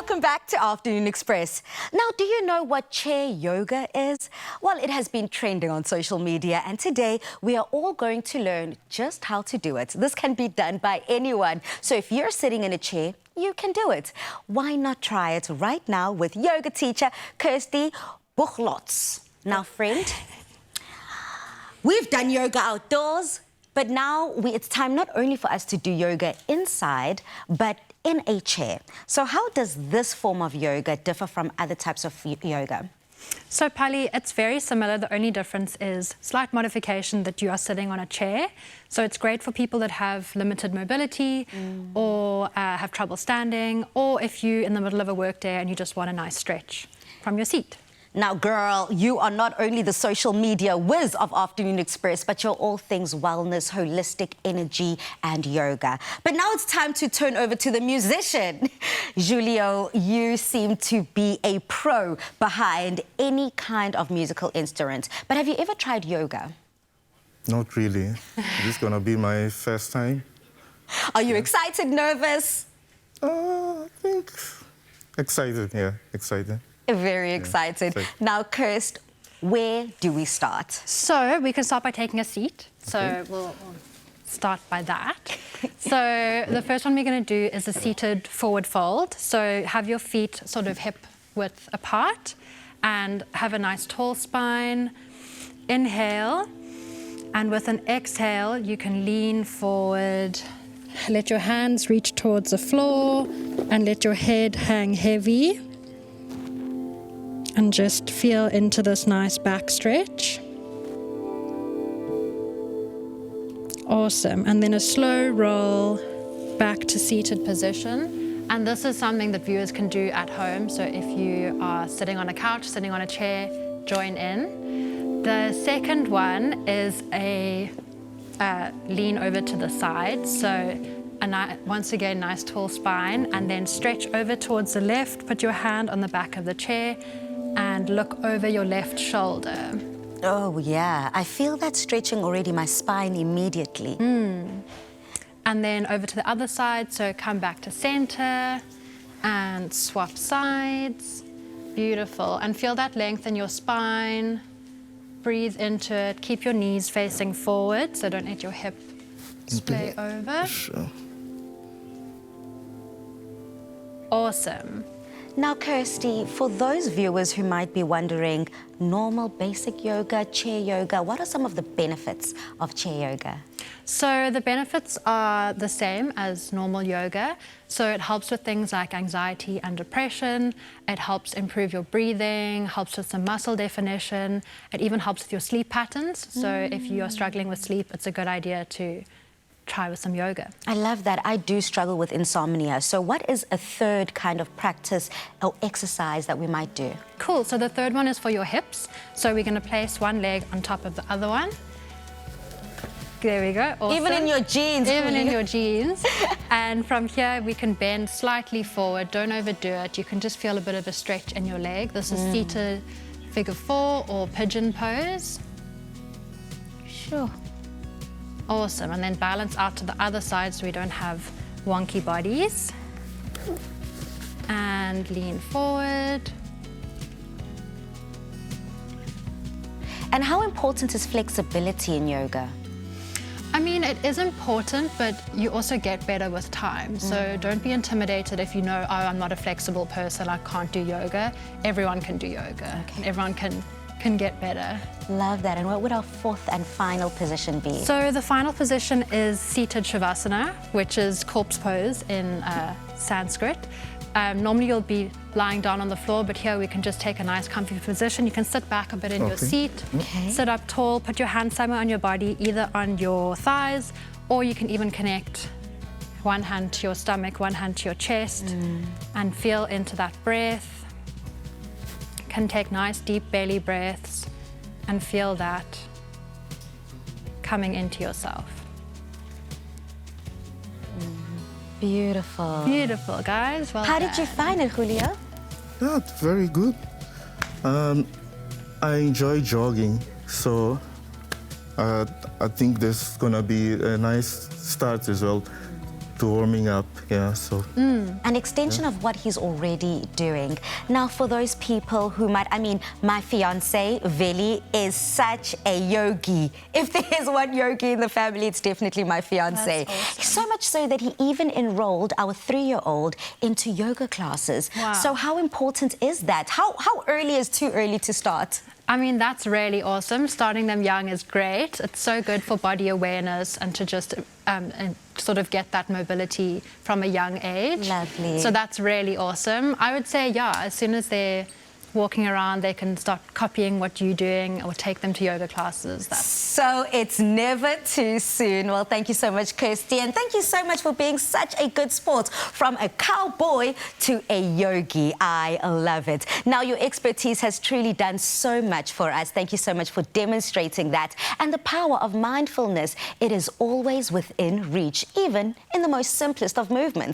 Welcome back to Afternoon Express. Now, do you know what chair yoga is? Well, it has been trending on social media, and today we are all going to learn just how to do it. This can be done by anyone. So if you're sitting in a chair, you can do it. Why not try it right now with yoga teacher Kirsty Bucholz? Now, friend, we've done yoga outdoors, but now it's time not only for us to do yoga inside, but in a chair. So how does this form of yoga differ from other types of yoga? So, Pali, it's very similar. The only difference is slight modification that you are sitting on a chair. So it's great for people that have limited mobility or have trouble standing, or if you're in the middle of a work day and you just want a nice stretch from your seat. Now, girl, you are not only the social media whiz of Afternoon Express, but you're all things wellness, holistic energy and yoga. But now it's time to turn over to the musician. Julio, you seem to be a pro behind any kind of musical instrument. But have you ever tried yoga? Not really. This is going to be my first time. Are you excited, nervous? I think excited, yeah, excited. Very excited. Yeah, now, Kirsty, where do we start? So we can start by taking a seat. So we'll start by that. So the first one we're going to do is a seated forward fold. So have your feet sort of hip width apart and have a nice tall spine. Inhale, and with an exhale, you can lean forward. Let your hands reach towards the floor and let your head hang heavy. And just feel into this nice back stretch. Awesome. And then a slow roll back to seated position. And this is something that viewers can do at home. So if you are sitting on a couch, sitting on a chair, join in. The second one is a lean over to the side. So once again, nice tall spine, and then stretch over towards the left. Put your hand on the back of the chair and look over your left shoulder. Oh, yeah. I feel that stretching already, my spine immediately. And then over to the other side, so come back to center and swap sides. Beautiful. And feel that length in your spine. Breathe into it. Keep your knees facing forward, so don't let your hip splay over. Sure. Awesome. Now, Kirsty, for those viewers who might be wondering, normal basic yoga, chair yoga, what are some of the benefits of chair yoga? So the benefits are the same as normal yoga. So it helps with things like anxiety and depression. It helps improve your breathing, helps with some muscle definition. It even helps with your sleep patterns. So if you are struggling with sleep, it's a good idea to try with some yoga. I love that. I do struggle with insomnia. So what is a third kind of practice or exercise that we might do? Cool. So the third one is for your hips. So we're going to place one leg on top of the other one. There we go. Awesome. Even in your jeans. Even in your jeans. And from here, we can bend slightly forward. Don't overdo it. You can just feel a bit of a stretch in your leg. This is seated figure 4 or pigeon pose. Sure. Awesome. And then balance out to the other side so we don't have wonky bodies. And lean forward. And how important is flexibility in yoga? I mean, it is important, but you also get better with time. So don't be intimidated if you know, oh, I'm not a flexible person, I can't do yoga. Everyone can do yoga. Okay. Everyone can get better. Love that. And what would our fourth and final position be? So the final position is seated shavasana, which is corpse pose in Sanskrit. Normally you'll be lying down on the floor, but here we can just take a nice comfy position. You can sit back a bit in your seat, sit up tall, put your hand somewhere on your body, either on your thighs, or you can even connect one hand to your stomach, one hand to your chest, and feel into that breath. Can take nice deep belly breaths and feel that coming into yourself. Beautiful. Beautiful, guys. Well How done. did you find it, Julio? Yeah, very good. I enjoy jogging, so I think this is going to be a nice start as well. to warming up. Yeah, so. An extension of what he's already doing. Now, for those people who might, I mean, my fiance, Veli, is such a yogi. If there is one yogi in the family, it's definitely my fiance. Awesome. So much so that he even enrolled our 3-year-old into yoga classes. Wow. So how important is that? How early is too early to start? I mean, that's really awesome. Starting them young is great. It's so good for body awareness and to just and sort of get that mobility from a young age. Lovely. So that's really awesome. I would say, yeah, as soon as they're walking around, they can start copying what you're doing or take them to yoga classes. So it's never too soon. Well, thank you so much, Kirsty, and thank you so much for being such a good sport. From a cowboy to a yogi, I love it. Now, your expertise has truly done so much for us. Thank you so much for demonstrating that. And the power of mindfulness, it is always within reach, even in the most simplest of movements.